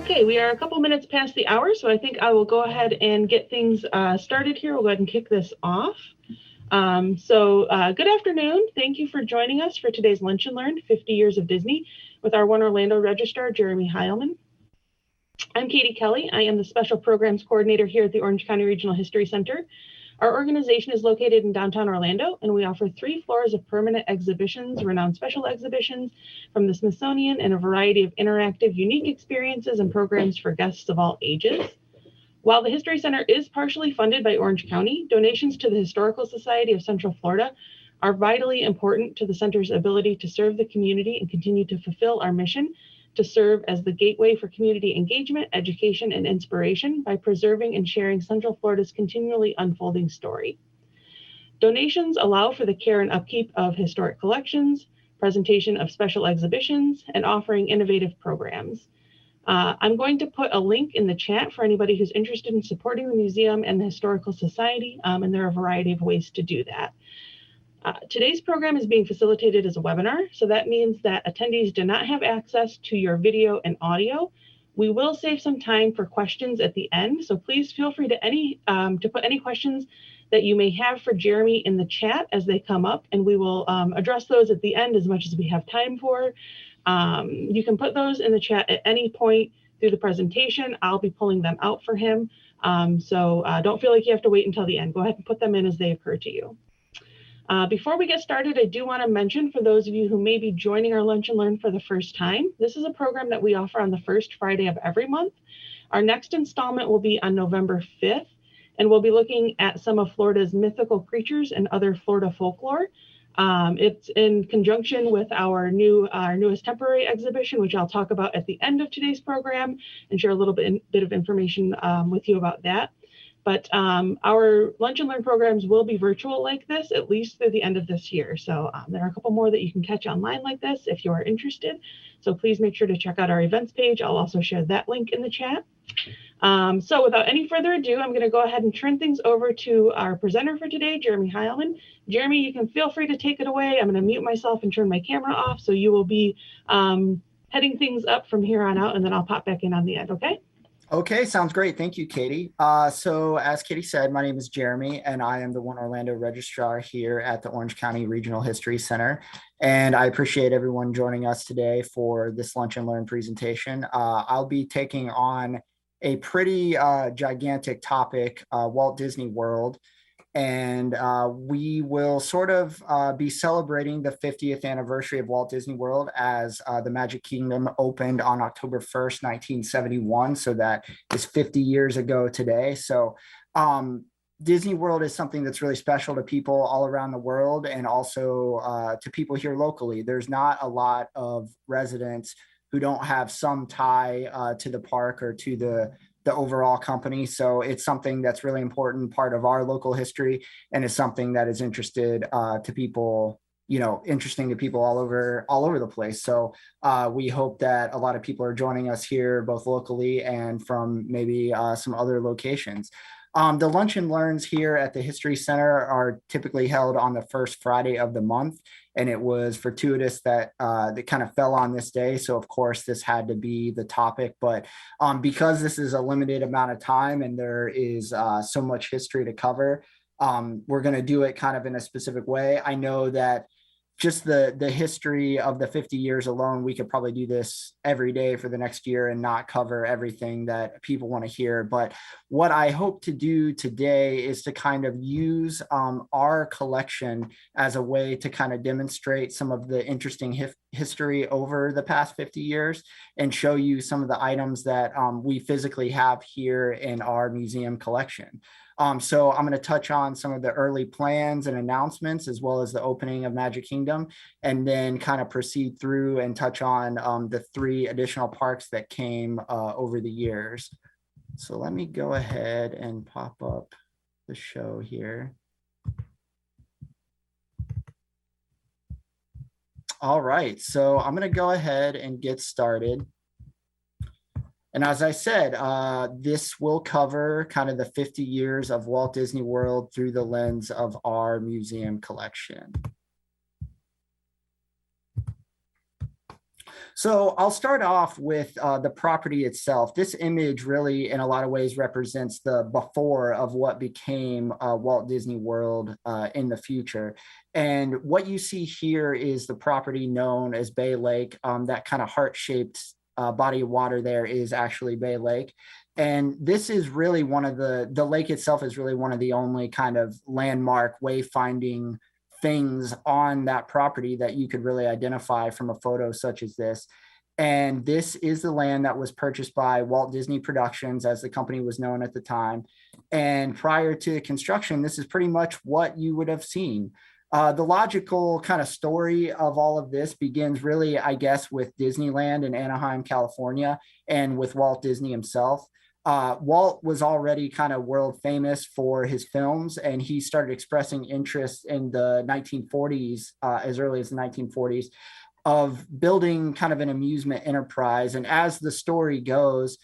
Okay, we are a couple minutes past the hour, so I think I will go ahead and get things started here. We'll go ahead and kick this off. Good afternoon. Thank you for joining us for today's Lunch and Learn 50 Years of Disney with our One Orlando Registrar, Jeremy Heilman. I'm Katie Kelly. I am the Special Programs Coordinator here at the Orange County Regional History Center. Our organization is located in downtown Orlando, and we offer 3 floors of permanent exhibitions, renowned special exhibitions from the Smithsonian, and a variety of interactive, unique experiences and programs for guests of all ages. While the History Center is partially funded by Orange County, donations to the Historical Society of Central Florida are vitally important to the center's ability to serve the community and continue to fulfill our mission to serve as the gateway for community engagement, education, and inspiration by preserving and sharing Central Florida's continually unfolding story. Donations allow for the care and upkeep of historic collections, presentation of special exhibitions, and offering innovative programs. I'm going to put a link in the chat for anybody who's interested in supporting the museum and the Historical Society, and there are a variety of ways to do that. Today's program is being facilitated as a webinar, so that means that attendees do not have access to your video and audio. We will save some time for questions at the end, so please feel free to put any questions that you may have for Jeremy in the chat as they come up, and we will address those at the end as much as we have time for. You can put those in the chat at any point through the presentation. I'll be pulling them out for him, so don't feel like you have to wait until the end. Go ahead and put them in as they occur to you. Before we get started, I do want to mention for those of you who may be joining our Lunch and Learn for the first time, this is a program that we offer on the first Friday of every month. Our next installment will be on November 5th, and we'll be looking at some of Florida's mythical creatures and other Florida folklore. It's in conjunction with our newest temporary exhibition, which I'll talk about at the end of today's program and share a little bit of information with you about that. But our Lunch and Learn programs will be virtual like this, at least through the end of this year. So there are a couple more that you can catch online like this if you are interested. So please make sure to check out our events page. I'll also share that link in the chat. So without any further ado, I'm going to go ahead and turn things over to our presenter for today, Jeremy Heilman. Jeremy, you can feel free to take it away. I'm going to mute myself and turn my camera off. So you will be heading things up from here on out, and then I'll pop back in on the end, okay? Okay, sounds great. Thank you, Katie. So as Katie said, my name is Jeremy, and I am the One Orlando Registrar here at the Orange County Regional History Center. And I appreciate everyone joining us today for this Lunch and Learn presentation. I'll be taking on a pretty gigantic topic, Walt Disney World. And we will sort of be celebrating the 50th anniversary of Walt Disney World as the Magic Kingdom opened on October 1st, 1971. So that is 50 years ago today. So Disney World is something that's really special to people all around the world and also to people here locally. There's not a lot of residents who don't have some tie to the park or to the overall company. So it's something that's really important part of our local history, and is something that is interested to people, interesting to people all over the place. So we hope that a lot of people are joining us here, both locally and from maybe some other locations. The Lunch and Learns here at the History Center are typically held on the first Friday of the month, and it was fortuitous that that kind of fell on this day. So of course this had to be the topic, but because this is a limited amount of time and there is so much history to cover, we're going to do it kind of in a specific way. I know that just the history of the 50 years alone, we could probably do this every day for the next year and not cover everything that people want to hear. But what I hope to do today is to kind of use our collection as a way to kind of demonstrate some of the interesting history over the past 50 years and show you some of the items that we physically have here in our museum collection. So I'm going to touch on some of the early plans and announcements, as well as the opening of Magic Kingdom, and then kind of proceed through and touch on the 3 additional parks that came over the years. So let me go ahead and pop up the show here. All right, so I'm going to go ahead and get started. And as I said, this will cover kind of the 50 years of Walt Disney World through the lens of our museum collection. So I'll start off with the property itself. This image really, in a lot of ways, represents the before of what became Walt Disney World in the future. And what you see here is the property known as Bay Lake. That kind of heart-shaped body of water there is actually Bay Lake. And this is really one of the lake itself is really one of the only kind of landmark wayfinding things on that property that you could really identify from a photo such as this. And this is the land that was purchased by Walt Disney Productions, as the company was known at the time. And prior to construction, this is pretty much what you would have seen. The logical kind of story of all of this begins really, I guess, with Disneyland in Anaheim, California, and with Walt Disney himself. Walt was already kind of world famous for his films, and he started expressing interest in the 1940s, as early as the 1940s, of building kind of an amusement enterprise. And as the story goes,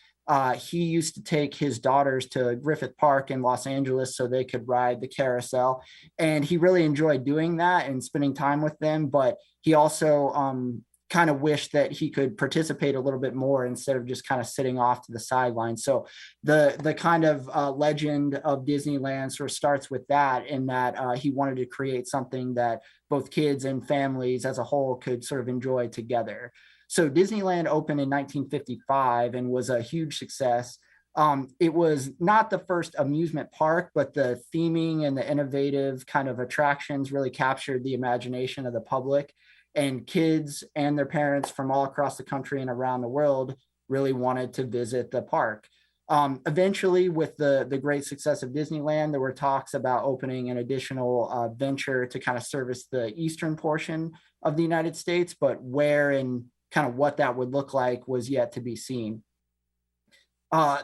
he used to take his daughters to Griffith Park in Los Angeles so they could ride the carousel. And he really enjoyed doing that and spending time with them. But he also kind of wished that he could participate a little bit more instead of just kind of sitting off to the sidelines. So the kind of legend of Disneyland sort of starts with that, in that he wanted to create something that both kids and families as a whole could sort of enjoy together. So Disneyland opened in 1955 and was a huge success. It was not the first amusement park, but the theming and the innovative kind of attractions really captured the imagination of the public, and kids and their parents from all across the country and around the world really wanted to visit the park. Eventually, with the great success of Disneyland, there were talks about opening an additional venture to kind of service the eastern portion of the United States, but where and kind of what that would look like was yet to be seen.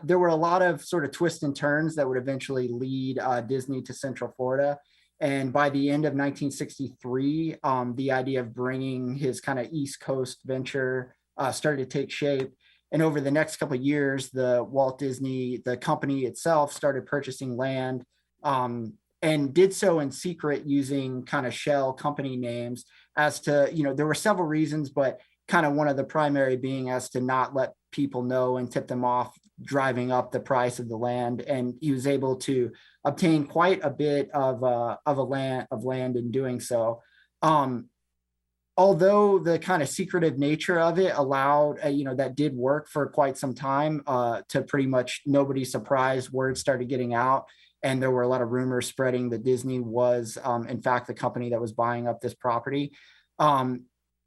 There were a lot of sort of twists and turns that would eventually lead Disney to Central Florida. And by the end of 1963, the idea of bringing his kind of East Coast venture started to take shape. And over the next couple of years, the Walt Disney, the company itself, started purchasing land, and did so in secret using kind of shell company names. As to, there were several reasons, but kind of one of the primary being as to not let people know and tip them off, driving up the price of the land. And he was able to obtain quite a bit of land in doing so. Although the kind of secretive nature of it allowed, that did work for quite some time, to pretty much nobody's surprise, word started getting out. And there were a lot of rumors spreading that Disney was, in fact, the company that was buying up this property.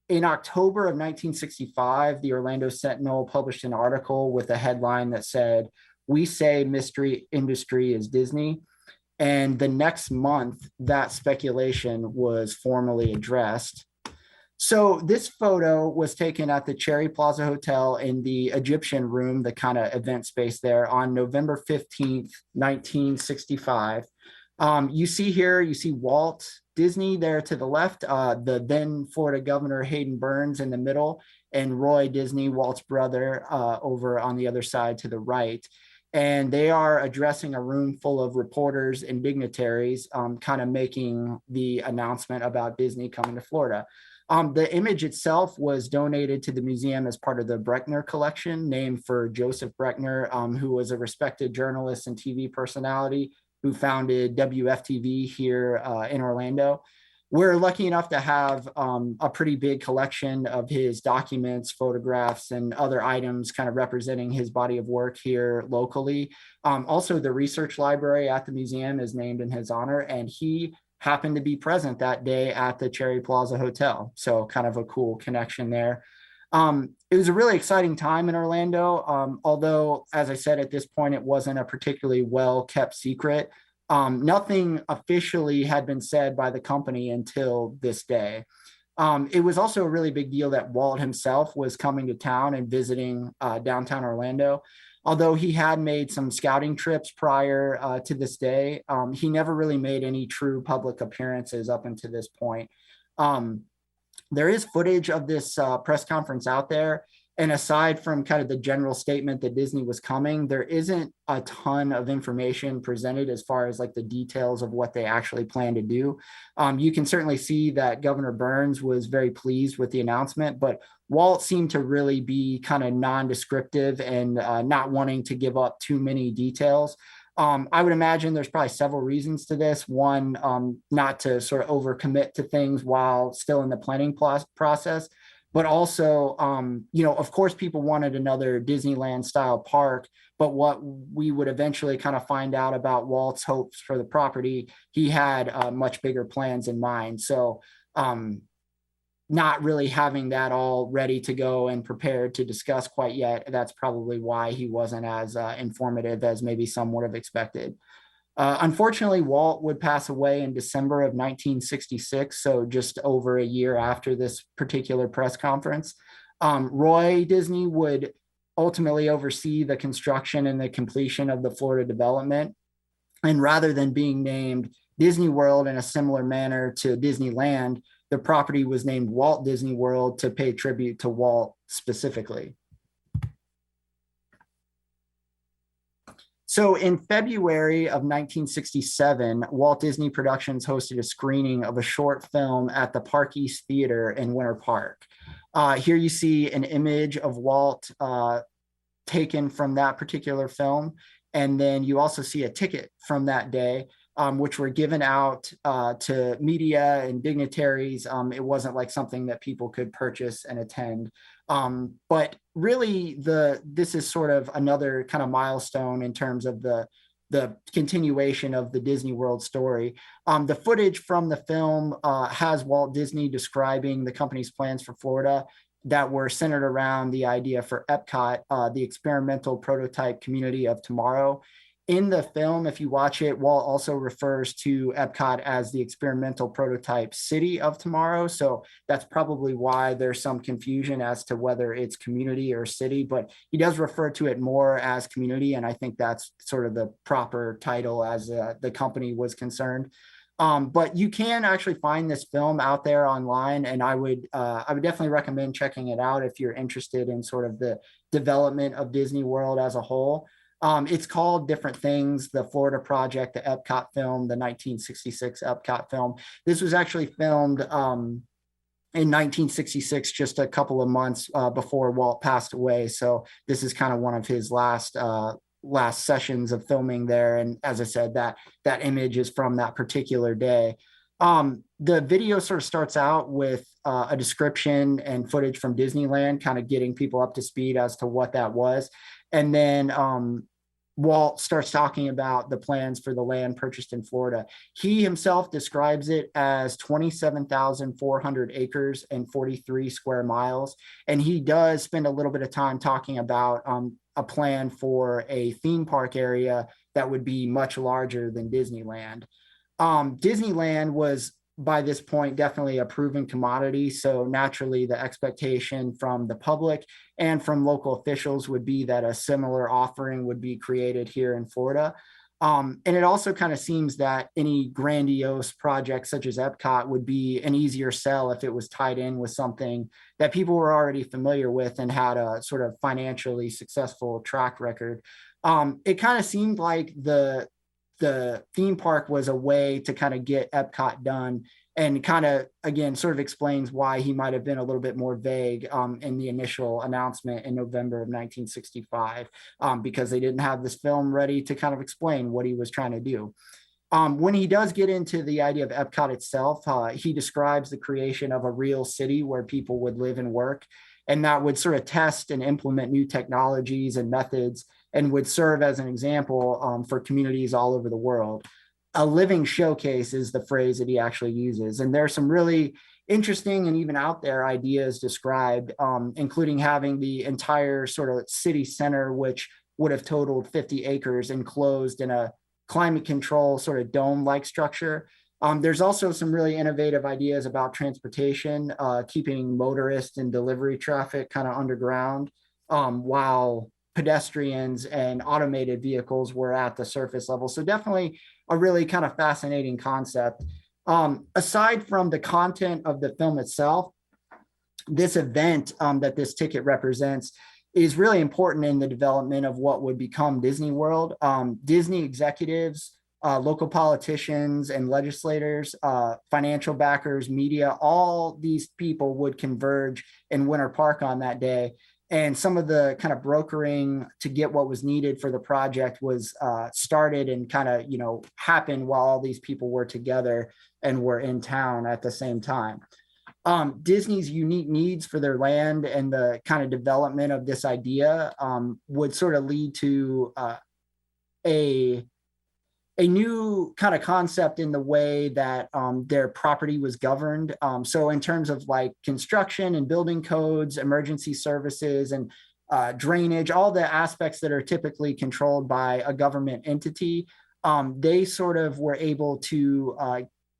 In October of 1965, the Orlando Sentinel published an article with a headline that said, "We say mystery industry is Disney." And the next month, that speculation was formally addressed. So this photo was taken at the Cherry Plaza Hotel in the Egyptian Room, the kind of event space there, on November 15th, 1965. You see Walt Disney there to the left, the then Florida Governor Hayden Burns in the middle, and Roy Disney, Walt's brother, over on the other side to the right. And they are addressing a room full of reporters and dignitaries, kind of making the announcement about Disney coming to Florida. The image itself was donated to the museum as part of the Brechner collection, named for Joseph Brechner, who was a respected journalist and TV personality who founded WFTV here in Orlando. We're lucky enough to have a pretty big collection of his documents, photographs, and other items kind of representing his body of work here locally. Also, the research library at the museum is named in his honor, and he happened to be present that day at the Cherry Plaza Hotel. So kind of a cool connection there. It was a really exciting time in Orlando, although, as I said, at this point, it wasn't a particularly well-kept secret. Nothing officially had been said by the company until this day. It was also a really big deal that Walt himself was coming to town and visiting downtown Orlando. Although he had made some scouting trips prior to this day, he never really made any true public appearances up until this point. There is footage of this press conference out there. And aside from kind of the general statement that Disney was coming, there isn't a ton of information presented as far as like the details of what they actually plan to do. You can certainly see that Governor Burns was very pleased with the announcement, but Walt seemed to really be kind of non-descriptive and not wanting to give up too many details. I would imagine there's probably several reasons to this. One, not to sort of overcommit to things while still in the planning process, but also, of course, people wanted another Disneyland style park. But what we would eventually kind of find out about Walt's hopes for the property, he had much bigger plans in mind. So, not really having that all ready to go and prepared to discuss quite yet. That's probably why he wasn't as informative as maybe some would have expected. Unfortunately, Walt would pass away in December of 1966, so just over a year after this particular press conference. Roy Disney would ultimately oversee the construction and the completion of the Florida development. And rather than being named Disney World in a similar manner to Disneyland, the property was named Walt Disney World to pay tribute to Walt specifically. So in February of 1967, Walt Disney Productions hosted a screening of a short film at the Park East Theater in Winter Park. Here you see an image of Walt taken from that particular film. And then you also see a ticket from that day, which were given out to media and dignitaries. It wasn't like something that people could purchase and attend. But really, this is sort of another kind of milestone in terms of the continuation of the Disney World story. The footage from the film has Walt Disney describing the company's plans for Florida that were centered around the idea for Epcot, the experimental prototype community of tomorrow. In the film, if you watch it, Walt also refers to Epcot as the experimental prototype city of tomorrow. So that's probably why there's some confusion as to whether it's community or city, but he does refer to it more as community. And I think that's sort of the proper title as the company was concerned. But you can actually find this film out there online, and I would definitely recommend checking it out if you're interested in sort of the development of Disney World as a whole. It's called different things: the Florida Project, the Epcot film, the 1966 Epcot film. This was actually filmed in 1966, just a couple of months before Walt passed away. So this is kind of one of his last sessions of filming there. And as I said, that image is from that particular day. The video sort of starts out with a description and footage from Disneyland, kind of getting people up to speed as to what that was. And then Walt starts talking about the plans for the land purchased in Florida. He himself describes it as 27,400 acres and 43 square miles. And he does spend a little bit of time talking about a plan for a theme park area that would be much larger than Disneyland. Disneyland was, by this point, definitely a proven commodity. So naturally, the expectation from the public and from local officials would be that a similar offering would be created here in Florida. And it also kind of seems that any grandiose project such as Epcot would be an easier sell if it was tied in with something that people were already familiar with and had a sort of financially successful track record. It kind of seemed like the theme park was a way to kind of get Epcot done, and kind of, again, sort of explains why he might have been a little bit more vague in the initial announcement in November of 1965, because they didn't have this film ready to kind of explain what he was trying to do. When he does get into the idea of Epcot itself, he describes the creation of a real city where people would live and work, and that would sort of test and implement new technologies and methods, and would serve as an example for communities all over the world. A living showcase is the phrase that he actually uses. And there's some really interesting and even out there ideas described, including having the entire sort of city center, which would have totaled 50 acres, enclosed in a climate control sort of dome-like structure. There's also some really innovative ideas about transportation, keeping motorists and delivery traffic kind of underground, while pedestrians and automated vehicles were at the surface level. So definitely a really kind of fascinating concept. Aside from the content of the film itself, this event that this ticket represents is really important in the development of what would become Disney World. Disney executives local politicians and legislators, financial backers, media, all these people would converge in Winter Park on that day. And some of the kind of brokering to get what was needed for the project was started and kind of, happened while all these people were together and were in town at the same time. Disney's unique needs for their land and the kind of development of this idea would sort of lead to a new kind of concept in the way that their property was governed. So in terms of like construction and building codes, emergency services, and drainage, all the aspects that are typically controlled by a government entity, they sort of were able to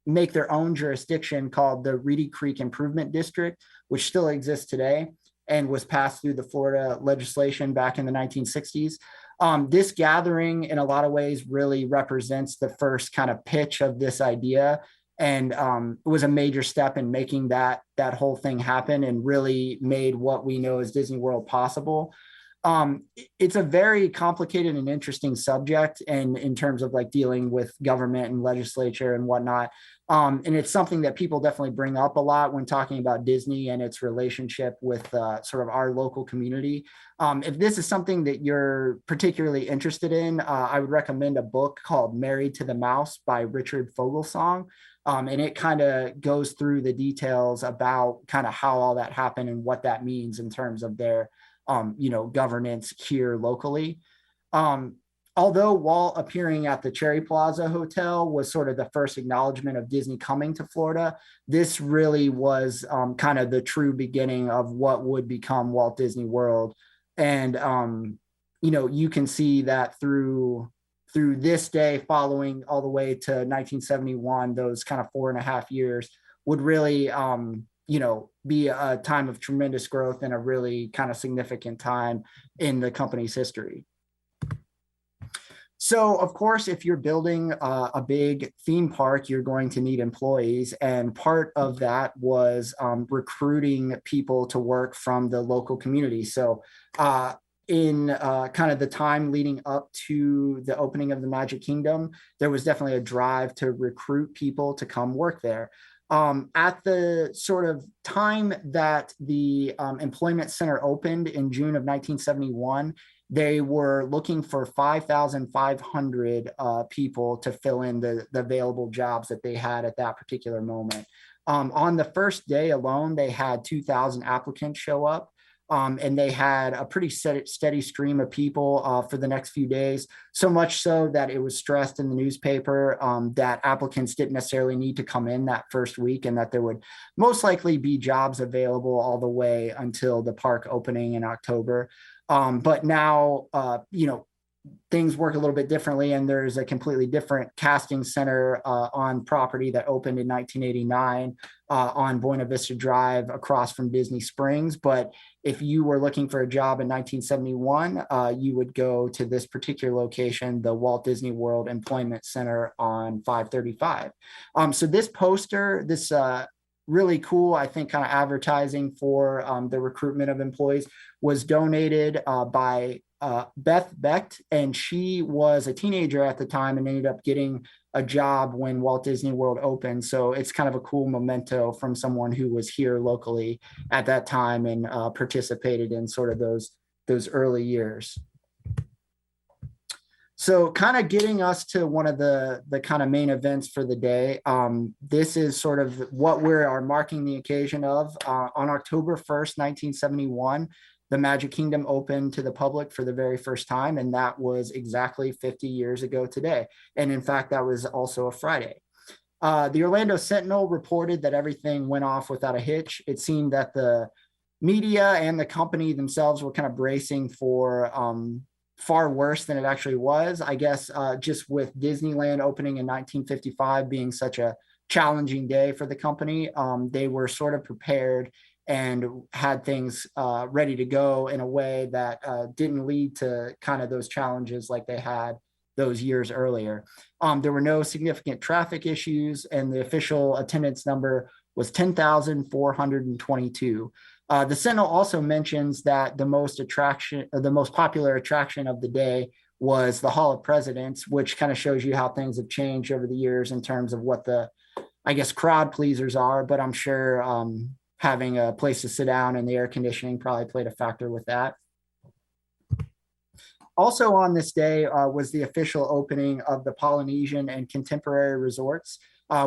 make their own jurisdiction called the Reedy Creek Improvement District, which still exists today and was passed through the Florida legislation back in the 1960s. This gathering, in a lot of ways, really represents the first kind of pitch of this idea, and was a major step in making that whole thing happen, and really made what we know as Disney World possible. It's a very complicated and interesting subject, and in terms of like dealing with government and legislature and whatnot. And it's something that people definitely bring up a lot when talking about Disney and its relationship with sort of our local community. If this is something that you're particularly interested in, I would recommend a book called Married to the Mouse by Richard Fogelsong. And it kind of goes through the details about kind of how all that happened and what that means in terms of their governance here locally. Although Walt appearing at the Cherry Plaza Hotel was sort of the first acknowledgement of Disney coming to Florida, this really was kind of the true beginning of what would become Walt Disney World. And, you can see that through this day following all the way to 1971, those kind of 4.5 years would really, be a time of tremendous growth and a really kind of significant time in the company's history. So, of course, if you're building a big theme park, you're going to need employees. And part of that was recruiting people to work from the local community. So in kind of the time leading up to the opening of the Magic Kingdom, there was definitely a drive to recruit people to come work there. At the sort of time that the Employment Center opened in June of 1971, they were looking for 5,500 people to fill in the available jobs that they had at that particular moment. On the first day alone, they had 2,000 applicants show up. And they had a pretty steady stream of people for the next few days, so much so that it was stressed in the newspaper that applicants didn't necessarily need to come in that first week, and that there would most likely be jobs available all the way until the park opening in October. But now, things work a little bit differently, and there's a completely different casting center on property that opened in 1989 on Buena Vista Drive across from Disney Springs. But if you were looking for a job in 1971, you would go to this particular location, the Walt Disney World Employment Center on 535. So this poster, this really cool, I think, kind of advertising for the recruitment of employees was donated by Beth Becht, and she was a teenager at the time and ended up getting a job when Walt Disney World opened. So it's kind of a cool memento from someone who was here locally at that time and participated in sort of those early years. So kind of getting us to one of the kind of main events for the day. This is sort of what we are marking the occasion of. On October 1st, 1971, the Magic Kingdom opened to the public for the very first time, and that was exactly 50 years ago today. And in fact, that was also a Friday. The Orlando Sentinel reported that everything went off without a hitch. It seemed that the media and the company themselves were kind of bracing for far worse than it actually was. I guess just with Disneyland opening in 1955 being such a challenging day for the company, they were sort of prepared and had things ready to go in a way that didn't lead to kind of those challenges like they had those years earlier. There were no significant traffic issues, and the official attendance number was 10,422. The Sentinel also mentions that the most popular attraction of the day was the Hall of Presidents, which kind of shows you how things have changed over the years in terms of what the, I guess, crowd pleasers are. But I'm sure having a place to sit down and the air conditioning probably played a factor with that. Also on this day was the official opening of the Polynesian and Contemporary Resorts,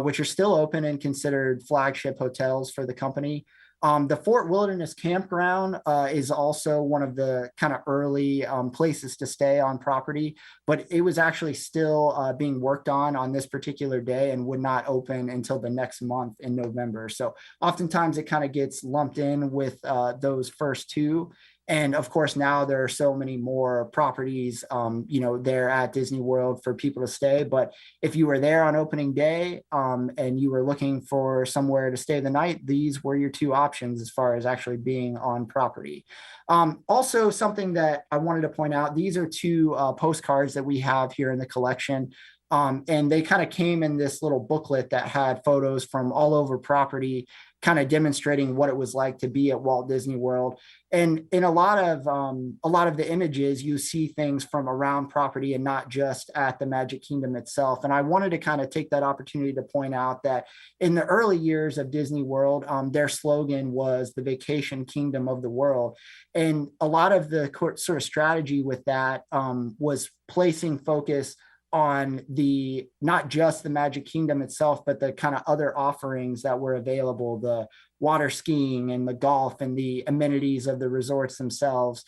which are still open and considered flagship hotels for the company. The Fort Wilderness Campground is also one of the kind of early places to stay on property, but it was actually still being worked on this particular day and would not open until the next month in November. So oftentimes it kind of gets lumped in with those first two. And of course, now there are so many more properties, there at Disney World for people to stay. But if you were there on opening day and you were looking for somewhere to stay the night, these were your two options as far as actually being on property. Also, something that I wanted to point out, these are two postcards that we have here in the collection. And they kind of came in this little booklet that had photos from all over property, kind of demonstrating what it was like to be at Walt Disney World. And in a lot of the images, you see things from around property and not just at the Magic Kingdom itself. And I wanted to kind of take that opportunity to point out that in the early years of Disney World, their slogan was the vacation kingdom of the world. And a lot of the sort of strategy with that was placing focus on the not just the Magic Kingdom itself, but the kind of other offerings that were available, the water skiing and the golf and the amenities of the resorts themselves.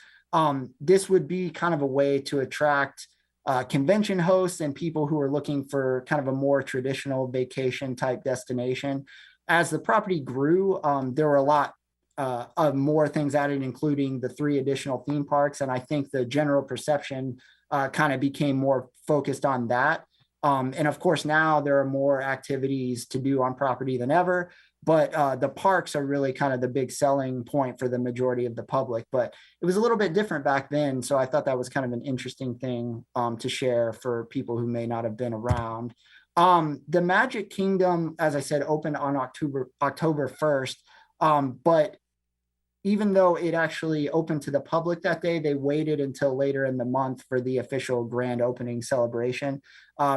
This would be kind of a way to attract convention hosts and people who are looking for kind of a more traditional vacation type destination. As the property grew, there were a lot of more things added, including the 3 additional theme parks. And I think the general perception kind of became more focused on that. And of course, now there are more activities to do on property than ever, but the parks are really kind of the big selling point for the majority of the public. But it was a little bit different back then. So I thought that was kind of an interesting thing to share for people who may not have been around. The Magic Kingdom, as I said, opened on October 1st, but even though it actually opened to the public that day, they waited until later in the month for the official grand opening celebration,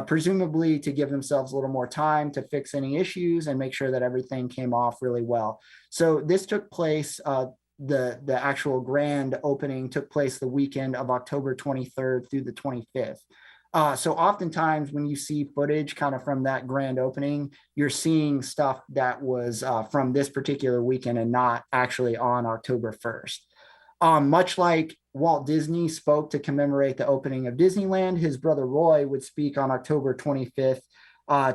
presumably to give themselves a little more time to fix any issues and make sure that everything came off really well. So this took place, the actual grand opening took place the weekend of October 23rd through the 25th. So oftentimes when you see footage kind of from that grand opening, you're seeing stuff that was from this particular weekend and not actually on October 1st. Much like Walt Disney spoke to commemorate the opening of Disneyland, his brother Roy would speak on October 25th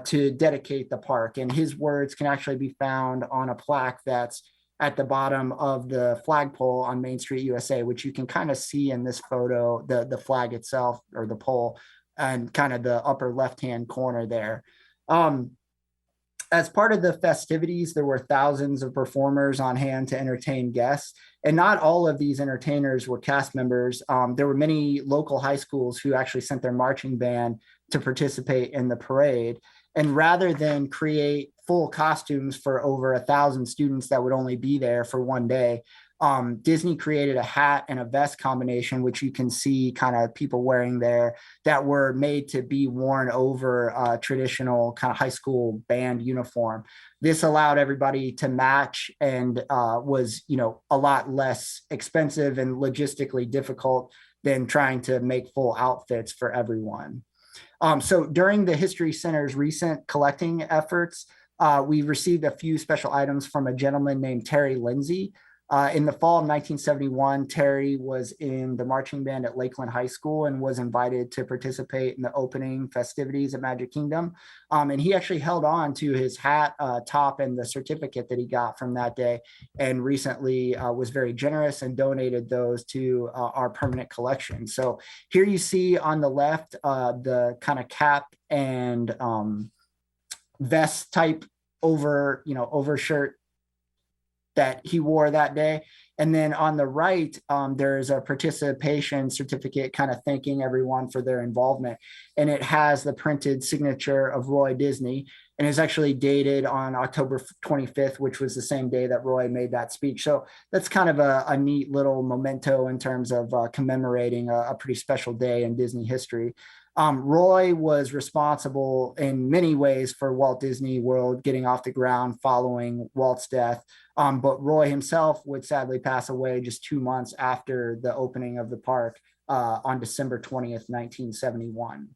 to dedicate the park. And his words can actually be found on a plaque that's at the bottom of the flagpole on Main Street, USA, which you can kind of see in this photo, the flag itself or the pole, and kind of the upper left-hand corner there. As part of the festivities, there were thousands of performers on hand to entertain guests. And not all of these entertainers were cast members. There were many local high schools who actually sent their marching band to participate in the parade. And rather than create full costumes for over 1,000 students that would only be there for one day, Disney created a hat and a vest combination, which you can see kind of people wearing there, that were made to be worn over a traditional kind of high school band uniform. This allowed everybody to match and was, a lot less expensive and logistically difficult than trying to make full outfits for everyone. So during the History Center's recent collecting efforts, we received a few special items from a gentleman named Terry Lindsay. In the fall of 1971, Terry was in the marching band at Lakeland High School and was invited to participate in the opening festivities at Magic Kingdom. And he actually held on to his hat, top, and the certificate that he got from that day, and recently was very generous and donated those to our permanent collection. So here you see on the left the kind of cap and vest type overshirt that he wore that day. And then on the right, there's a participation certificate kind of thanking everyone for their involvement. And it has the printed signature of Roy Disney, and is actually dated on October 25th, which was the same day that Roy made that speech. So that's kind of a neat little memento in terms of commemorating a pretty special day in Disney history. Roy was responsible in many ways for Walt Disney World getting off the ground following Walt's death. But Roy himself would sadly pass away just 2 months after the opening of the park on December 20th, 1971.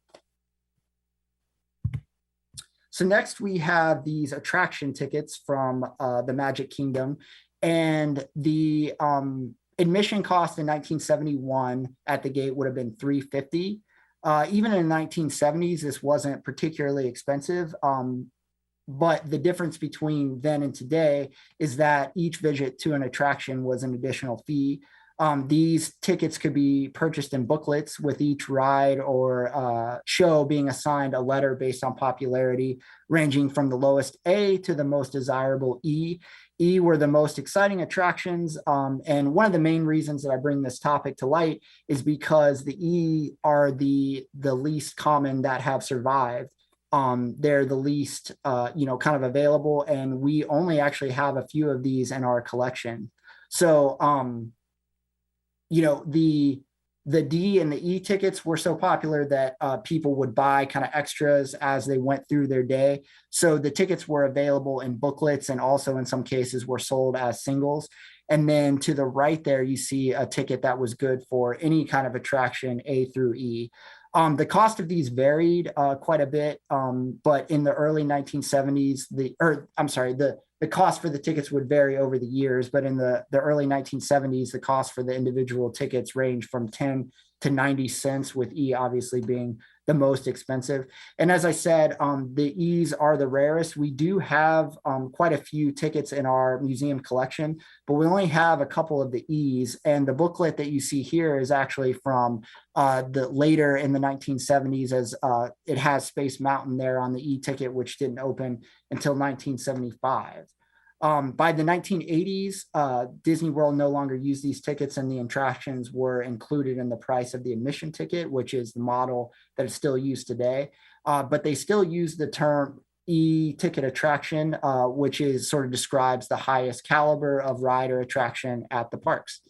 So next we have these attraction tickets from the Magic Kingdom, and the admission cost in 1971 at the gate would have been $350. Even in the 1970s, this wasn't particularly expensive. But the difference between then and today is that each visit to an attraction was an additional fee. These tickets could be purchased in booklets, with each ride or show being assigned a letter based on popularity, ranging from the lowest A to the most desirable E. E were the most exciting attractions. And one of the main reasons that I bring this topic to light is because the E are the least common that have survived. They're the least, kind of available, and we only actually have a few of these in our collection. So, the D and the E tickets were so popular that people would buy kind of extras as they went through their day. So the tickets were available in booklets, and also in some cases were sold as singles. And then to the right there, you see a ticket that was good for any kind of attraction A through E. The cost of these varied quite a bit, but in the early 1970s, the cost for the tickets would vary over the years, but in the early 1970s, the cost for the individual tickets ranged from 10 to 90 cents, with E obviously being the most expensive. And as I said, the E's are the rarest. We do have quite a few tickets in our museum collection, but we only have a couple of the E's. And the booklet that you see here is actually from the later in the 1970s, as it has Space Mountain there on the E ticket, which didn't open until 1975. By the 1980s, Disney World no longer used these tickets, and the attractions were included in the price of the admission ticket, which is the model that is still used today. But they still use the term E-ticket attraction, which is sort of describes the highest caliber of ride or attraction at the parks.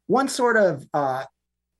One sort of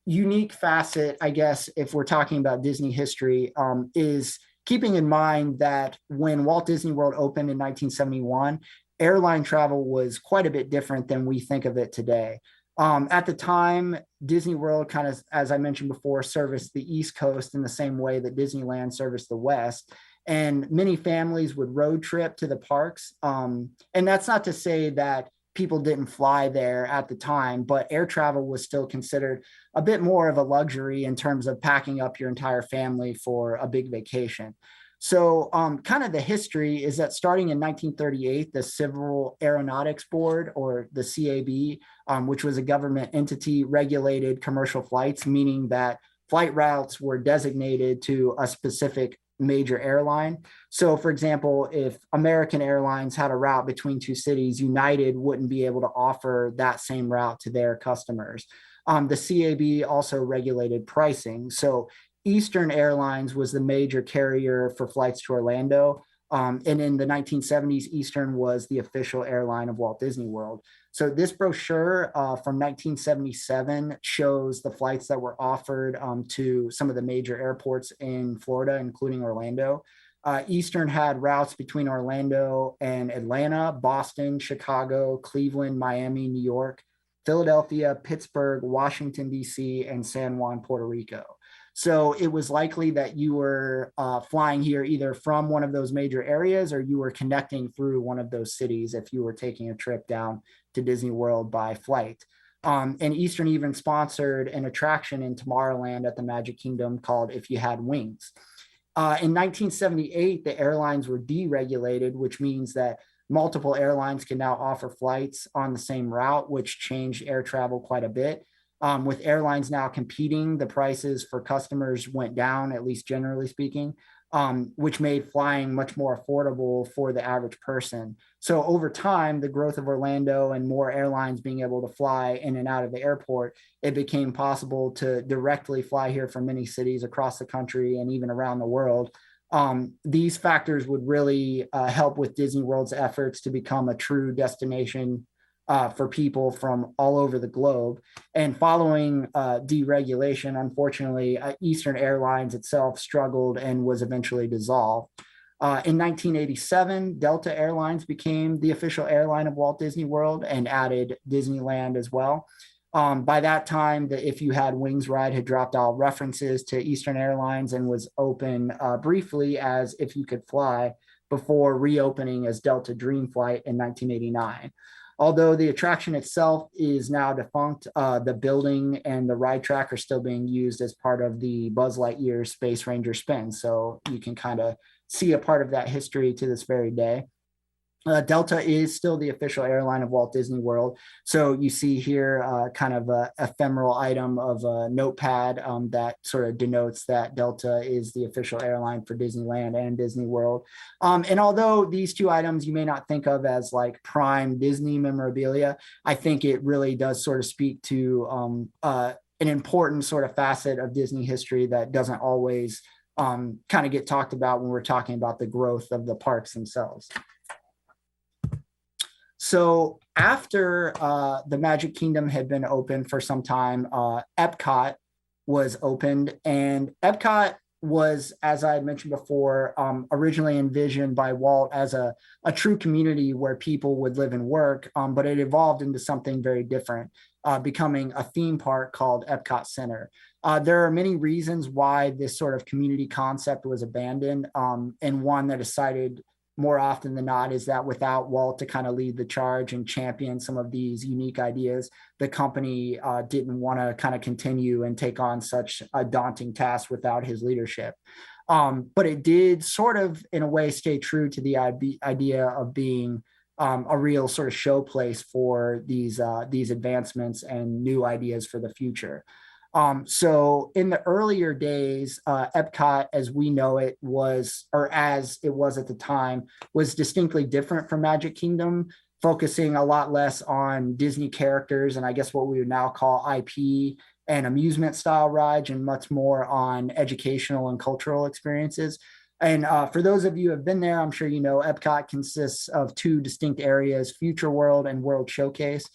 unique facet, I guess, if we're talking about Disney history, is keeping in mind that when Walt Disney World opened in 1971, airline travel was quite a bit different than we think of it today. At the time, Disney World kind of, as I mentioned before, serviced the East Coast in the same way that Disneyland serviced the West. And many families would road trip to the parks. And that's not to say that people didn't fly there at the time, but air travel was still considered a bit more of a luxury in terms of packing up your entire family for a big vacation. So kind of the history is that starting in 1938, the Civil Aeronautics Board, or the CAB, which was a government entity, regulated commercial flights, meaning that flight routes were designated to a specific major airline. So for example, if American Airlines had a route between two cities, United wouldn't be able to offer that same route to their customers. The CAB also regulated pricing. So Eastern Airlines was the major carrier for flights to Orlando. And in the 1970s, Eastern was the official airline of Walt Disney World. So this brochure from 1977 shows the flights that were offered to some of the major airports in Florida, including Orlando. Eastern had routes between Orlando and Atlanta, Boston, Chicago, Cleveland, Miami, New York, Philadelphia, Pittsburgh, Washington, D.C., and San Juan, Puerto Rico. So it was likely that you were flying here either from one of those major areas, or you were connecting through one of those cities if you were taking a trip down to Disney World by flight. And Eastern even sponsored an attraction in Tomorrowland at the Magic Kingdom called If You Had Wings. In 1978, the airlines were deregulated, which means that multiple airlines can now offer flights on the same route, which changed air travel quite a bit. With airlines now competing, the prices for customers went down, at least generally speaking, which made flying much more affordable for the average person. So over time, the growth of Orlando and more airlines being able to fly in and out of the airport, it became possible to directly fly here from many cities across the country and even around the world. These factors would really help with Disney World's efforts to become a true destination for people from all over the globe. And following deregulation, unfortunately, Eastern Airlines itself struggled and was eventually dissolved. In 1987, Delta Airlines became the official airline of Walt Disney World and added Disneyland as well. By that time, the If You Had Wings ride had dropped all references to Eastern Airlines and was open briefly as If You Could Fly before reopening as Delta Dream Flight in 1989. Although the attraction itself is now defunct, the building and the ride track are still being used as part of the Buzz Lightyear Space Ranger spin. So you can kind of see a part of that history to this very day. Delta is still the official airline of Walt Disney World. So you see here kind of an ephemeral item of a notepad that sort of denotes that Delta is the official airline for Disneyland and Disney World. And although these two items you may not think of as like prime Disney memorabilia, I think it really does sort of speak to an important sort of facet of Disney history that doesn't always kind of get talked about when we're talking about the growth of the parks themselves. So after the Magic Kingdom had been open for some time, Epcot was opened, and Epcot was, as I had mentioned before, originally envisioned by Walt as a true community where people would live and work, but it evolved into something very different, becoming a theme park called Epcot Center. There are many reasons why this sort of community concept was abandoned, and one that is cited more often than not is that without Walt to kind of lead the charge and champion some of these unique ideas, the company didn't want to kind of continue and take on such a daunting task without his leadership. But it did sort of, in a way, stay true to the idea of being a real sort of showplace for these advancements and new ideas for the future. So in the earlier days, Epcot, as we know it was, or as it was at the time, was distinctly different from Magic Kingdom, focusing a lot less on Disney characters and I guess what we would now call IP and amusement style rides, and much more on educational and cultural experiences. And for those of you who have been there, I'm sure you know Epcot consists of two distinct areas, Future World and World Showcase.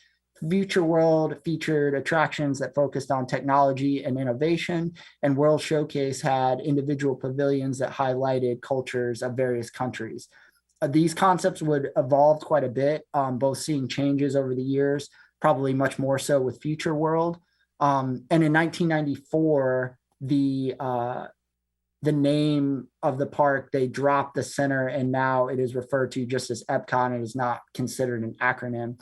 Future World featured attractions that focused on technology and innovation, and World Showcase had individual pavilions that highlighted cultures of various countries. These concepts would evolve quite a bit, both seeing changes over the years, probably much more so with Future World. And in 1994, the name of the park, they dropped the center, and now it is referred to just as Epcot, and it is not considered an acronym.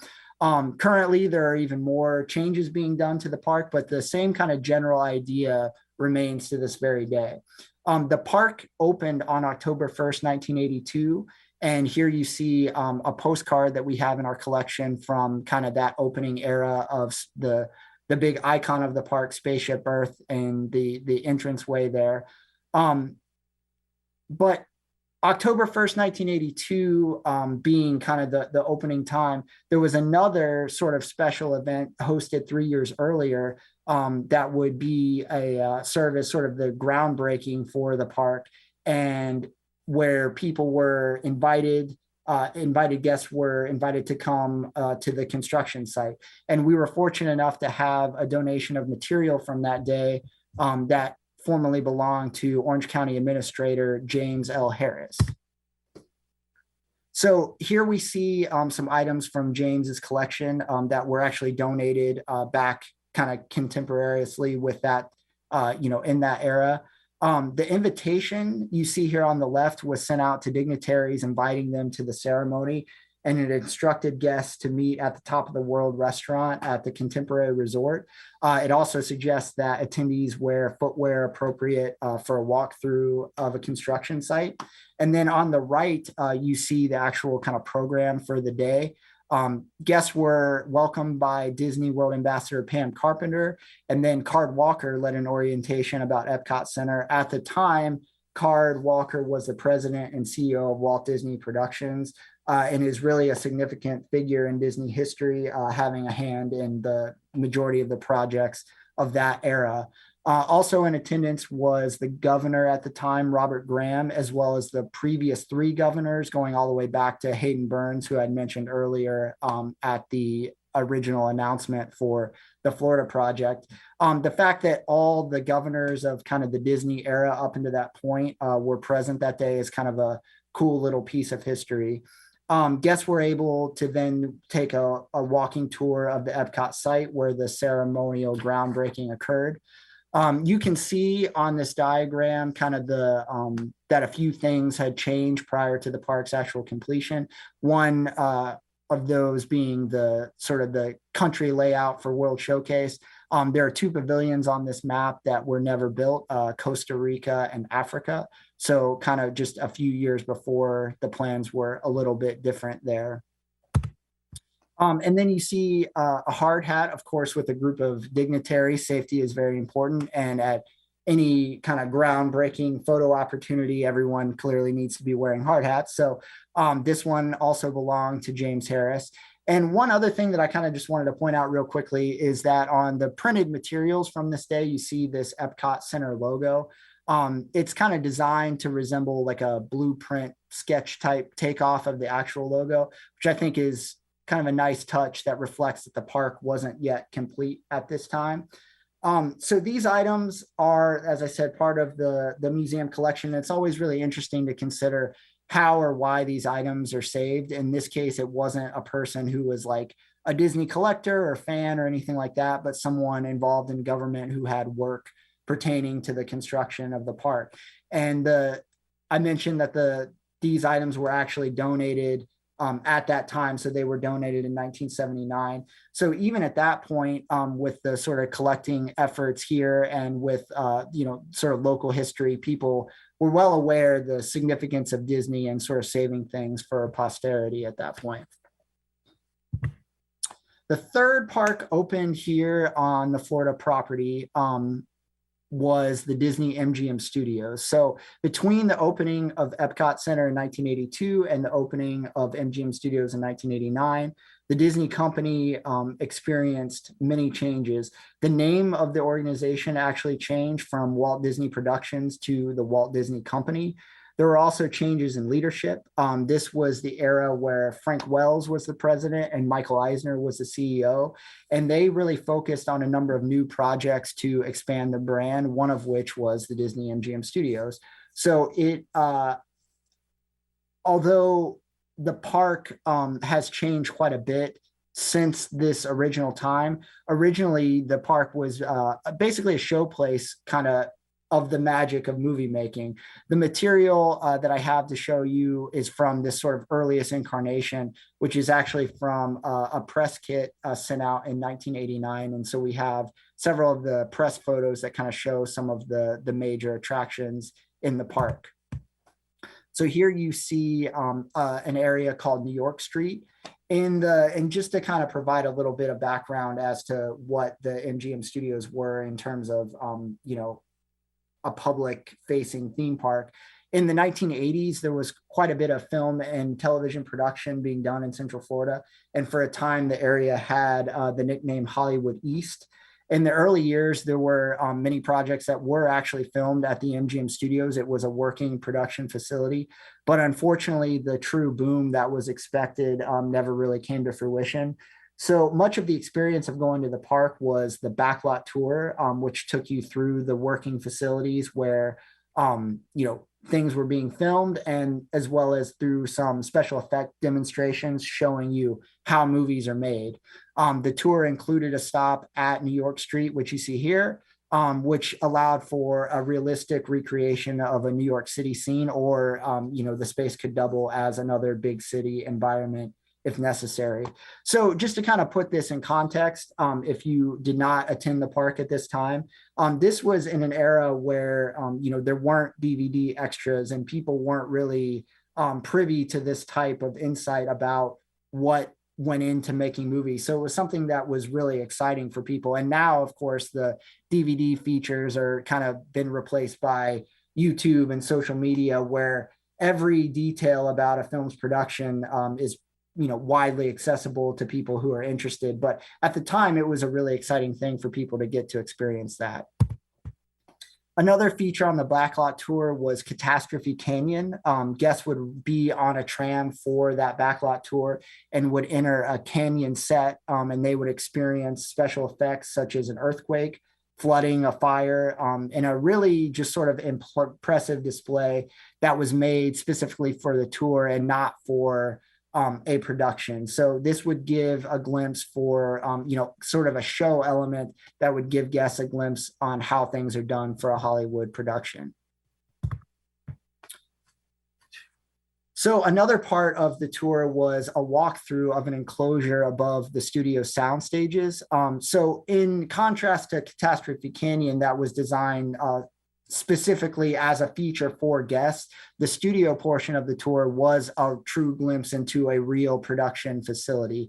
Currently, there are even more changes being done to the park, but the same kind of general idea remains to this very day. The park opened on October 1st, 1982. And here you see a postcard that we have in our collection from kind of that opening era of the big icon of the park, Spaceship Earth, and the entranceway there. But October 1st, 1982, being kind of the opening time, there was another sort of special event hosted 3 years earlier that would be a serve as sort of the groundbreaking for the park, and where people were invited guests were invited to come to the construction site. And we were fortunate enough to have a donation of material from that day that formerly belonged to Orange County Administrator James L. Harris. So here we see some items from James's collection that were actually donated back kind of contemporaneously with that, in that era. The invitation you see here on the left was sent out to dignitaries, inviting them to the ceremony, and it instructed guests to meet at the Top of the World restaurant at the Contemporary Resort. It also suggests that attendees wear footwear appropriate for a walkthrough of a construction site. And then on the right, you see the actual kind of program for the day. Guests were welcomed by Disney World Ambassador Pam Carpenter, and then Card Walker led an orientation about Epcot Center. At the time, Card Walker was the president and CEO of Walt Disney Productions, and is really a significant figure in Disney history, having a hand in the majority of the projects of that era. Also in attendance was the governor at the time, Robert Graham, as well as the previous three governors, going all the way back to Hayden Burns, who I mentioned earlier at the original announcement for the Florida project. The fact that all the governors of kind of the Disney era up into that point were present that day is kind of a cool little piece of history. Guests were able to then take a walking tour of the Epcot site where the ceremonial groundbreaking occurred. You can see on this diagram kind of that a few things had changed prior to the park's actual completion. One of those being the sort of the country layout for World Showcase. There are two pavilions on this map that were never built, Costa Rica and Africa. So kind of just a few years before, the plans were a little bit different there. And then you see a hard hat, of course, with a group of dignitaries. Safety is very important. And at any kind of groundbreaking photo opportunity, everyone clearly needs to be wearing hard hats. So this one also belonged to James Harris. And one other thing that I kind of just wanted to point out real quickly is that on the printed materials from this day, you see this Epcot Center logo. It's kind of designed to resemble like a blueprint sketch type takeoff of the actual logo, which I think is kind of a nice touch that reflects that the park wasn't yet complete at this time. So these items are, as I said, part of the museum collection. It's always really interesting to consider how or why these items are saved. In this case, it wasn't a person who was like a Disney collector or fan or anything like that, but someone involved in government who had work pertaining to the construction of the park. And I mentioned that these items were actually donated at that time. So they were donated in 1979. So even at that point, with the sort of collecting efforts here and with, sort of local history, people were well aware of the significance of Disney and sort of saving things for posterity at that point. The third park opened here on the Florida property was the Disney MGM Studios. So between the opening of Epcot Center in 1982 and the opening of MGM Studios in 1989, the Disney company experienced many changes. The name of the organization actually changed from Walt Disney Productions to the Walt Disney Company. There were also changes in leadership. This was the era where Frank Wells was the president and Michael Eisner was the CEO. And they really focused on a number of new projects to expand the brand, one of which was the Disney MGM Studios. So although the park has changed quite a bit since this original time, originally the park was basically a showplace kind of the magic of movie making. The material that I have to show you is from this sort of earliest incarnation, which is actually from a press kit sent out in 1989. And so we have several of the press photos that kind of show some of the major attractions in the park. So here you see an area called New York Street. And just to kind of provide a little bit of background as to what the MGM Studios were in terms of, a public facing theme park. In the 1980s, there was quite a bit of film and television production being done in Central Florida. And for a time, the area had the nickname Hollywood East. In the early years, there were many projects that were actually filmed at the MGM Studios. It was a working production facility. But unfortunately, the true boom that was expected never really came to fruition. So much of the experience of going to the park was the backlot tour, which took you through the working facilities where, things were being filmed, and as well as through some special effect demonstrations showing you how movies are made. The tour included a stop at New York Street, which you see here, which allowed for a realistic recreation of a New York City scene, or, the space could double as another big city environment if necessary. So just to kind of put this in context, if you did not attend the park at this time, this was in an era where, there weren't DVD extras and people weren't really privy to this type of insight about what went into making movies. So it was something that was really exciting for people. And now, of course, the DVD features are kind of been replaced by YouTube and social media, where every detail about a film's production is widely accessible to people who are interested. But at the time, it was a really exciting thing for people to get to experience that. Another feature on the Backlot tour was Catastrophe Canyon. Guests would be on a tram for that Backlot tour and would enter a canyon set, and they would experience special effects such as an earthquake, flooding, a fire, and a really just sort of impressive display that was made specifically for the tour and not for a production. So this would give a glimpse for, sort of a show element that would give guests a glimpse on how things are done for a Hollywood production. So another part of the tour was a walkthrough of an enclosure above the studio sound stages. So in contrast to Catastrophe Canyon, that was designed specifically as a feature for guests, the studio portion of the tour was a true glimpse into a real production facility.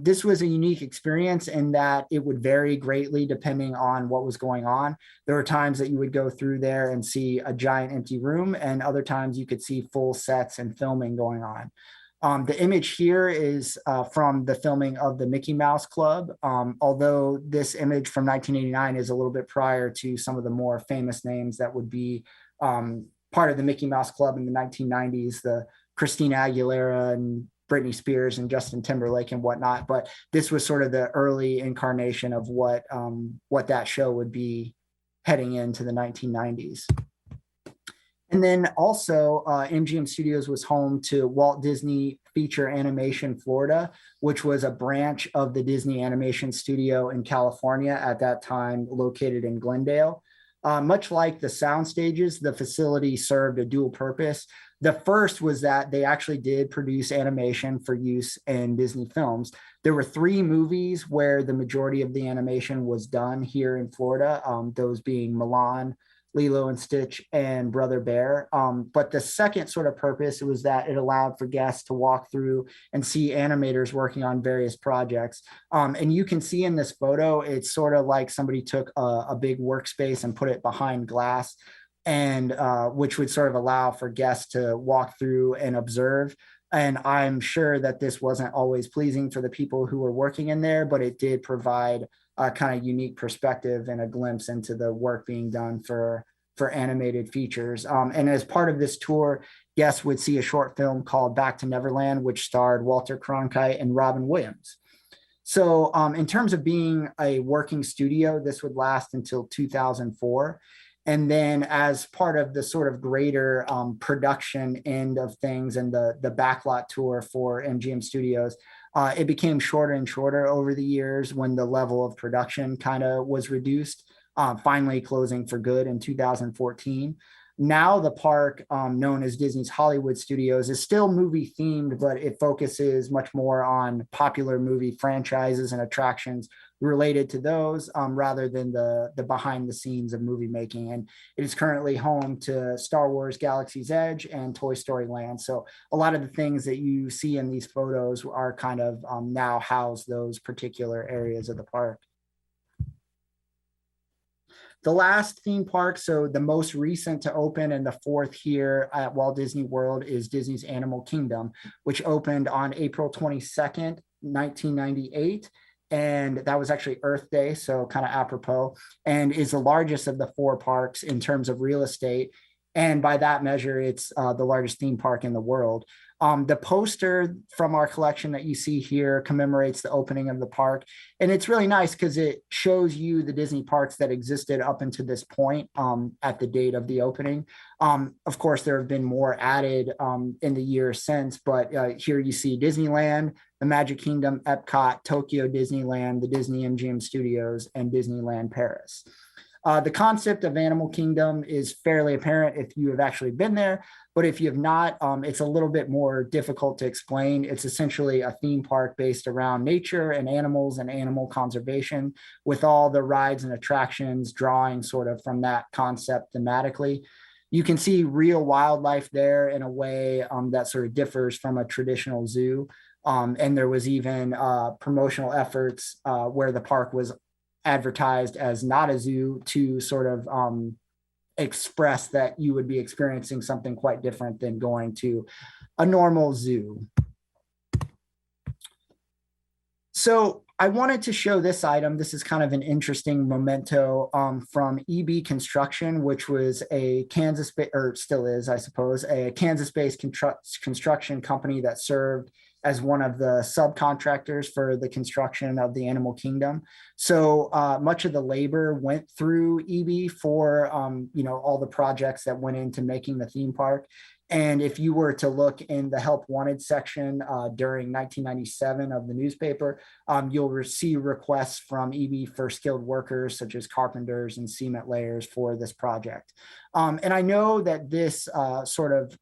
This was a unique experience in that it would vary greatly depending on what was going on. There were times that you would go through there and see a giant empty room, and other times you could see full sets and filming going on. The image here is from the filming of the Mickey Mouse Club, although this image from 1989 is a little bit prior to some of the more famous names that would be part of the Mickey Mouse Club in the 1990s, the Christina Aguilera and Britney Spears and Justin Timberlake and whatnot. But this was sort of the early incarnation of what that show would be heading into the 1990s. And then also MGM Studios was home to Walt Disney Feature Animation Florida, which was a branch of the Disney Animation Studio in California at that time, located in Glendale. Much like the sound stages, the facility served a dual purpose. The first was that they actually did produce animation for use in Disney films. There were 3 movies where the majority of the animation was done here in Florida, those being Milan, Lilo and Stitch, and Brother Bear. But the second sort of purpose was that it allowed for guests to walk through and see animators working on various projects. And you can see in this photo, it's sort of like somebody took a big workspace and put it behind glass, and which would sort of allow for guests to walk through and observe. And I'm sure that this wasn't always pleasing for the people who were working in there, but it did provide a kind of unique perspective and a glimpse into the work being done for animated features. And as part of this tour, guests would see a short film called Back to Neverland, which starred Walter Cronkite and Robin Williams. So in terms of being a working studio, this would last until 2004. And then as part of the sort of greater production end of things and the backlot tour for MGM Studios, it became shorter and shorter over the years when the level of production kind of was reduced, finally closing for good in 2014. Now the park, known as Disney's Hollywood Studios, is still movie themed, but it focuses much more on popular movie franchises and attractions related to those, rather than the behind the scenes of movie making. And it is currently home to Star Wars Galaxy's Edge and Toy Story Land. So a lot of the things that you see in these photos are kind of now house those particular areas of the park. The last theme park, so the most recent to open and the 4th here at Walt Disney World, is Disney's Animal Kingdom, which opened on April 22nd, 1998. And that was actually Earth Day, so kind of apropos, and is the largest of the 4 parks in terms of real estate. And by that measure, it's the largest theme park in the world. The poster from our collection that you see here commemorates the opening of the park. And it's really nice because it shows you the Disney parks that existed up until this point at the date of the opening. Of course, there have been more added in the years since, but here you see Disneyland, the Magic Kingdom, Epcot, Tokyo Disneyland, the Disney MGM Studios, and Disneyland Paris. The concept of Animal Kingdom is fairly apparent if you have actually been there, but if you have not, it's a little bit more difficult to explain. It's essentially a theme park based around nature and animals and animal conservation, with all the rides and attractions drawing sort of from that concept thematically. You can see real wildlife there in a way that sort of differs from a traditional zoo. And there was even promotional efforts where the park was advertised as not a zoo to sort of express that you would be experiencing something quite different than going to a normal zoo. So I wanted to show this item. This is kind of an interesting memento from EB Construction, which was a Kansas, or still is, I suppose, a Kansas-based construction company that served as one of the subcontractors for the construction of the animal kingdom. So much of the labor went through EB for all the projects that went into making the theme park. And if you were to look in the help wanted section during 1997 of the newspaper, you'll see requests from EB for skilled workers such as carpenters and cement layers for this project. And I know that this sort of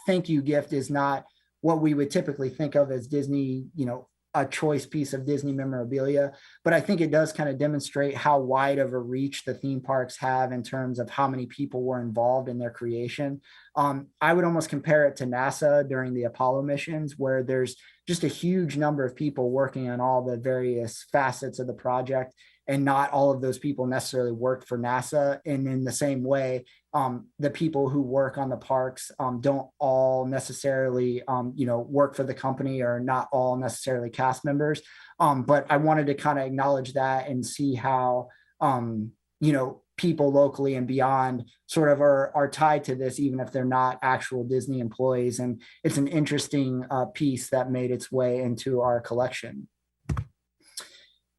thank you gift is not what we would typically think of as Disney, a choice piece of Disney memorabilia, but I think it does kind of demonstrate how wide of a reach the theme parks have in terms of how many people were involved in their creation. I would almost compare it to NASA during the Apollo missions, where there's just a huge number of people working on all the various facets of the project, and not all of those people necessarily worked for NASA. And in the same way, the people who work on the parks don't all necessarily, work for the company, or not all necessarily cast members. But I wanted to kind of acknowledge that and see how, people locally and beyond sort of are tied to this, even if they're not actual Disney employees. And it's an interesting piece that made its way into our collection.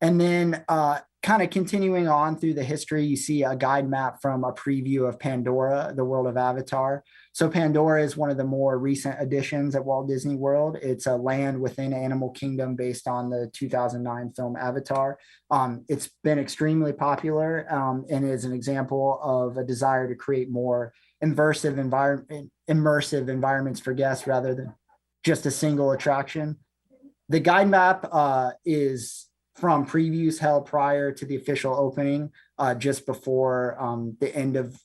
And then kind of continuing on through the history, you see a guide map from a preview of Pandora, the world of Avatar. So Pandora is one of the more recent additions at Walt Disney World. It's a land within Animal Kingdom based on the 2009 film Avatar. It's been extremely popular and is an example of a desire to create more immersive environments for guests rather than just a single attraction. The guide map is from previews held prior to the official opening, just before the end of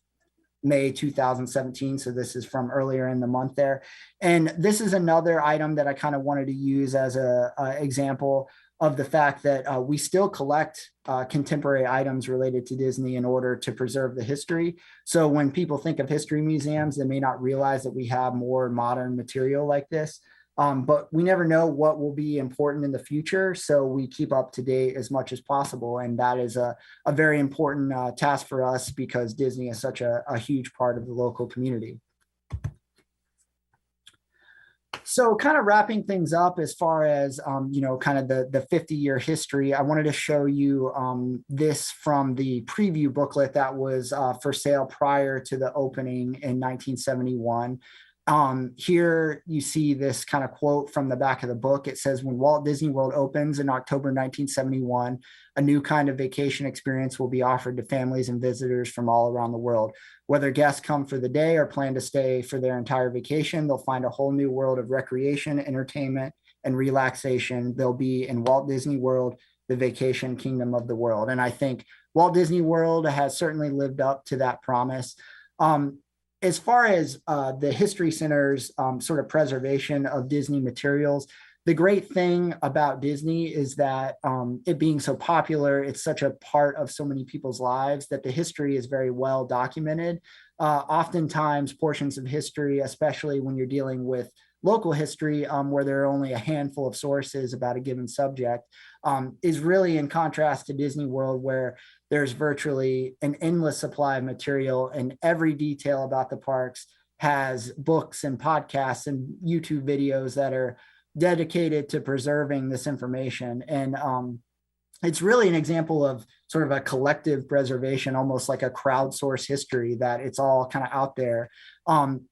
May 2017. So this is from earlier in the month there. And this is another item that I kind of wanted to use as a example of the fact that we still collect contemporary items related to Disney in order to preserve the history. So when people think of history museums, they may not realize that we have more modern material like this. But we never know what will be important in the future. So we keep up to date as much as possible. And that is a very important task for us, because Disney is such a huge part of the local community. So kind of wrapping things up as far as, kind of the 50-year history, I wanted to show you this from the preview booklet that was for sale prior to the opening in 1971. Here you see this kind of quote from the back of the book. It says, "When Walt Disney World opens in October 1971, a new kind of vacation experience will be offered to families and visitors from all around the world. Whether guests come for the day or plan to stay for their entire vacation, they'll find a whole new world of recreation, entertainment, and relaxation. They'll be in Walt Disney World, the vacation kingdom of the world." And I think Walt Disney World has certainly lived up to that promise. As far as the History Center's sort of preservation of Disney materials, the great thing about Disney is that it being so popular, it's such a part of so many people's lives that the history is very well documented. Oftentimes, portions of history, especially when you're dealing with local history, where there are only a handful of sources about a given subject, is really in contrast to Disney World, where there's virtually an endless supply of material, and every detail about the parks has books and podcasts and YouTube videos that are dedicated to preserving this information. And it's really an example of sort of a collective preservation, almost like a crowdsourced history, that it's all kind of out there.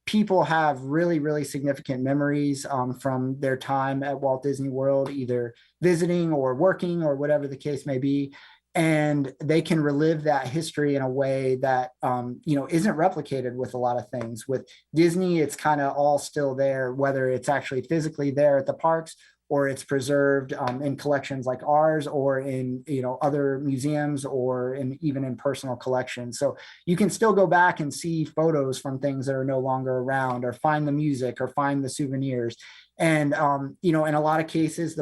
People have really, really significant memories from their time at Walt Disney World, either visiting or working or whatever the case may be. And they can relive that history in a way that, isn't replicated with a lot of things. With Disney, it's kind of all still there, whether it's actually physically there at the parks or it's preserved in collections like ours, or in other museums, or even in personal collections. So you can still go back and see photos from things that are no longer around, or find the music, or find the souvenirs. And in a lot of cases,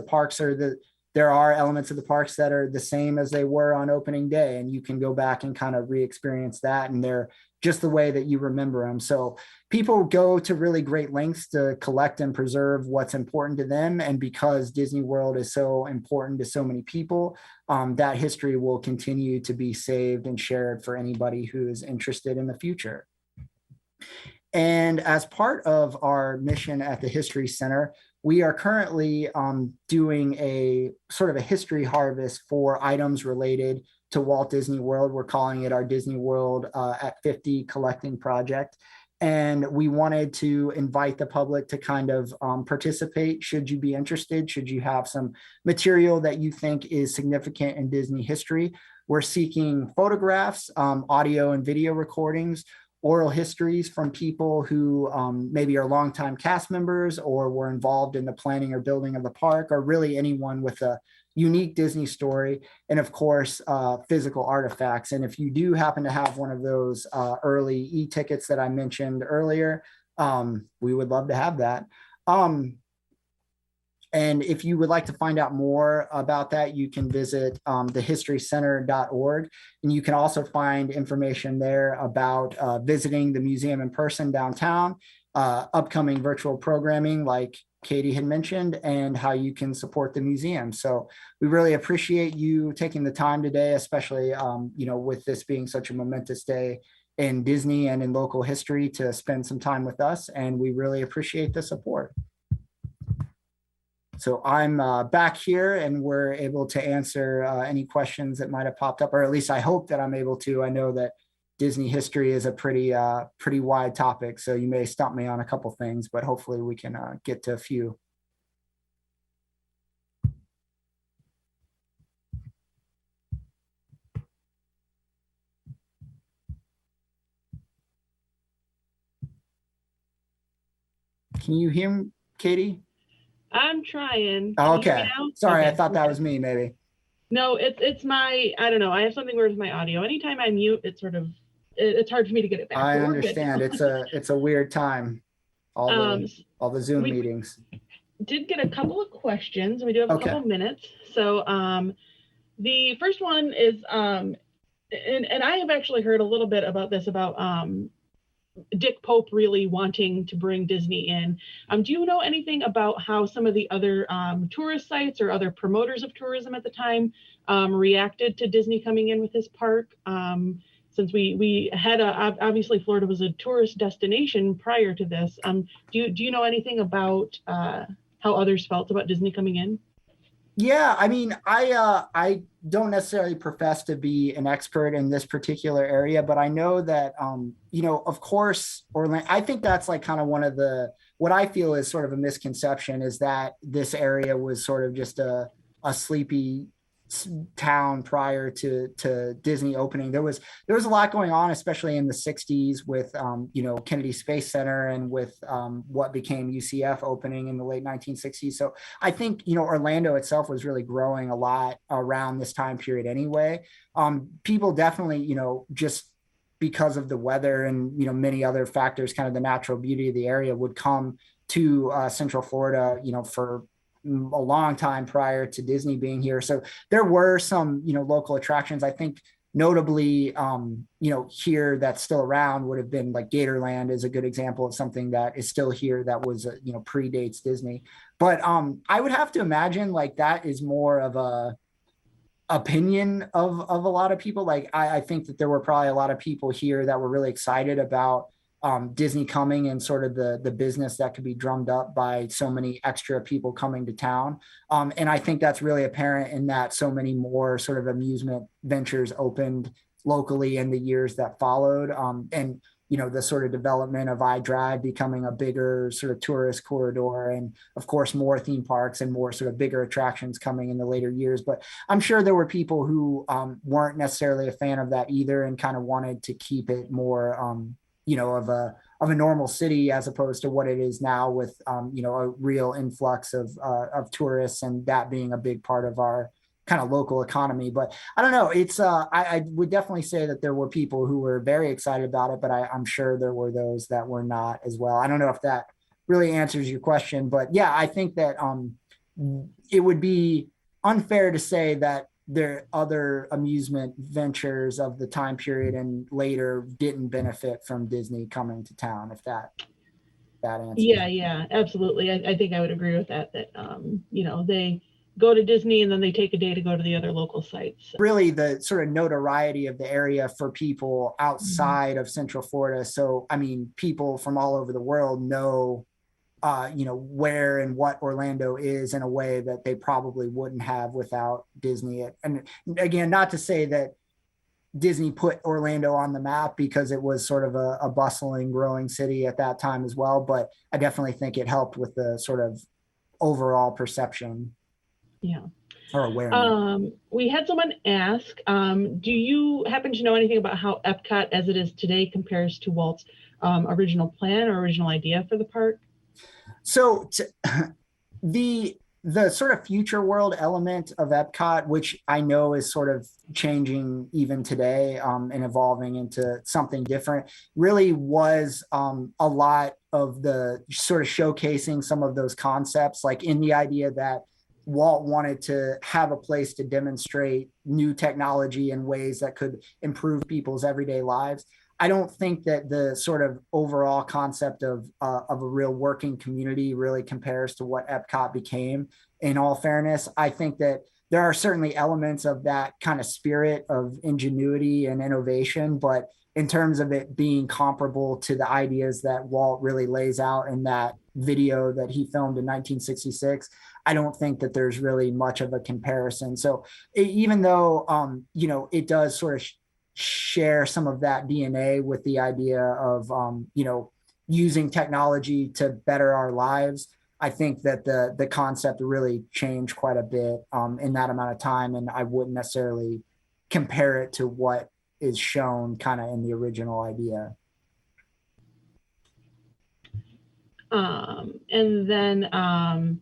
there are elements of the parks that are the same as they were on opening day, and you can go back and kind of re-experience that, and they're just the way that you remember them. So people go to really great lengths to collect and preserve what's important to them. And because Disney World is so important to so many people, that history will continue to be saved and shared for anybody who is interested in the future. And as part of our mission at the History Center, we are currently doing a sort of a history harvest for items related to Walt Disney World. We're calling it our Disney World at 50 collecting project. And we wanted to invite the public to kind of participate. Should you be interested, should you have some material that you think is significant in Disney history, we're seeking photographs, audio and video recordings, oral histories from people who maybe are longtime cast members, or were involved in the planning or building of the park, or really anyone with a unique Disney story, and of course, physical artifacts. And if you do happen to have one of those early e-tickets that I mentioned earlier, we would love to have that. And if you would like to find out more about that, you can visit thehistorycenter.org. And you can also find information there about visiting the museum in person downtown, upcoming virtual programming like Katie had mentioned, and how you can support the museum. So we really appreciate you taking the time today, especially with this being such a momentous day in Disney and in local history, to spend some time with us. And we really appreciate the support. So I'm back here, and we're able to answer any questions that might have popped up, or at least I hope that I'm able to. I know that Disney history is a pretty wide topic, so you may stump me on a couple things, but hopefully we can get to a few. Can you hear me, Katie? I'm trying. Oh, okay. Sorry, okay. I thought that was me, maybe. No, it's my, I don't know. I have something weird with my audio. Anytime I mute, it's hard for me to get it back. I understand. It's a weird time. All the Zoom meetings. Did get a couple of questions. We do have a couple minutes. So the first one is, and I have actually heard a little bit about this, about Dick Pope really wanting to bring Disney in. Do you know anything about how some of the other tourist sites or other promoters of tourism at the time reacted to Disney coming in with his park? Since we had obviously Florida was a tourist destination prior to this. Do you know anything about how others felt about Disney coming in? Yeah, I mean, I don't necessarily profess to be an expert in this particular area, but I know that, of course, Orlando, I think that's like kind of one of what I feel is sort of a misconception, is that this area was sort of just a sleepy town prior to Disney opening. There was a lot going on, especially in the 60s with Kennedy Space Center, and with what became UCF opening in the late 1960s. So I think Orlando itself was really growing a lot around this time period anyway. People definitely just because of the weather and many other factors, kind of the natural beauty of the area, would come to Central Florida for a long time prior to Disney being here. So there were some, local attractions. I think notably, here that's still around would have been like Gatorland is a good example of something that is still here that was, predates Disney. But I would have to imagine like that is more of a opinion of a lot of people. Like I think that there were probably a lot of people here that were really excited about Disney coming, and sort of the business that could be drummed up by so many extra people coming to town. And I think that's really apparent in that so many more sort of amusement ventures opened locally in the years that followed. And the sort of development of iDrive becoming a bigger sort of tourist corridor, and of course more theme parks and more sort of bigger attractions coming in the later years. But I'm sure there were people who weren't necessarily a fan of that either, and kind of wanted to keep it more of a normal city as opposed to what it is now with a real influx of tourists, and that being a big part of our kind of local economy. But I don't know, it's I would definitely say that there were people who were very excited about it, but I'm sure there were those that were not as well. I don't know if that really answers your question, but yeah, I think that it would be unfair to say that there other amusement ventures of the time period and later didn't benefit from Disney coming to town, if that answers. Yeah, absolutely. I think I would agree with that, they go to Disney and then they take a day to go to the other local sites. Really the sort of notoriety of the area for people outside of Central Florida. So, I mean, people from all over the world know where and what Orlando is in a way that they probably wouldn't have without Disney. And again, not to say that Disney put Orlando on the map, because it was sort of a bustling, growing city at that time as well. But I definitely think it helped with the sort of overall perception. Yeah. Or awareness. We had someone ask, do you happen to know anything about how Epcot as it is today compares to Walt's original plan or original idea for the park? So the sort of future world element of Epcot, which I know is sort of changing even today and evolving into something different, really was a lot of the sort of showcasing some of those concepts, like in the idea that Walt wanted to have a place to demonstrate new technology in ways that could improve people's everyday lives. I don't think that the sort of overall concept of a real working community really compares to what Epcot became. In all fairness, I think that there are certainly elements of that kind of spirit of ingenuity and innovation, but in terms of it being comparable to the ideas that Walt really lays out in that video that he filmed in 1966, I don't think that there's really much of a comparison. So even though, it does sort of share some of that DNA with the idea of, using technology to better our lives, I think that the concept really changed quite a bit in that amount of time. And I wouldn't necessarily compare it to what is shown kind of in the original idea. And then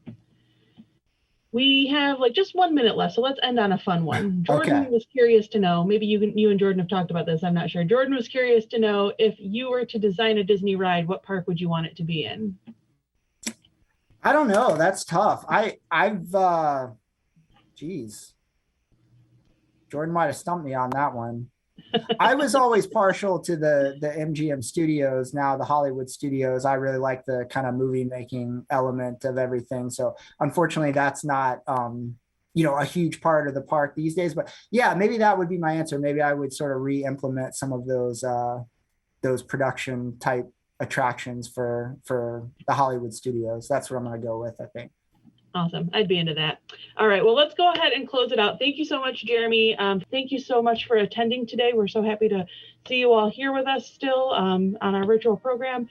we have like just 1 minute left, so let's end on a fun one. Jordan was curious to know, maybe you and Jordan have talked about this, I'm not sure. Jordan was curious to know, if you were to design a Disney ride, what park would you want it to be in? I don't know. That's tough. Jordan might have stumped me on that one. I was always partial to the MGM studios, now the Hollywood studios. I really like the kind of movie making element of everything. So unfortunately, that's not, a huge part of the park these days. But yeah, maybe that would be my answer. Maybe I would sort of re-implement some of those production type attractions for the Hollywood studios. That's what I'm going to go with, I think. Awesome. I'd be into that. All right. Well, let's go ahead and close it out. Thank you so much, Jeremy. Thank you so much for attending today. We're so happy to see you all here with us still on our virtual program.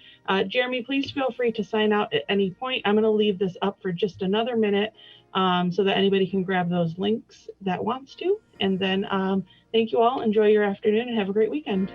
Jeremy, please feel free to sign out at any point. I'm going to leave this up for just another minute so that anybody can grab those links that wants to. And then thank you all. Enjoy your afternoon and have a great weekend.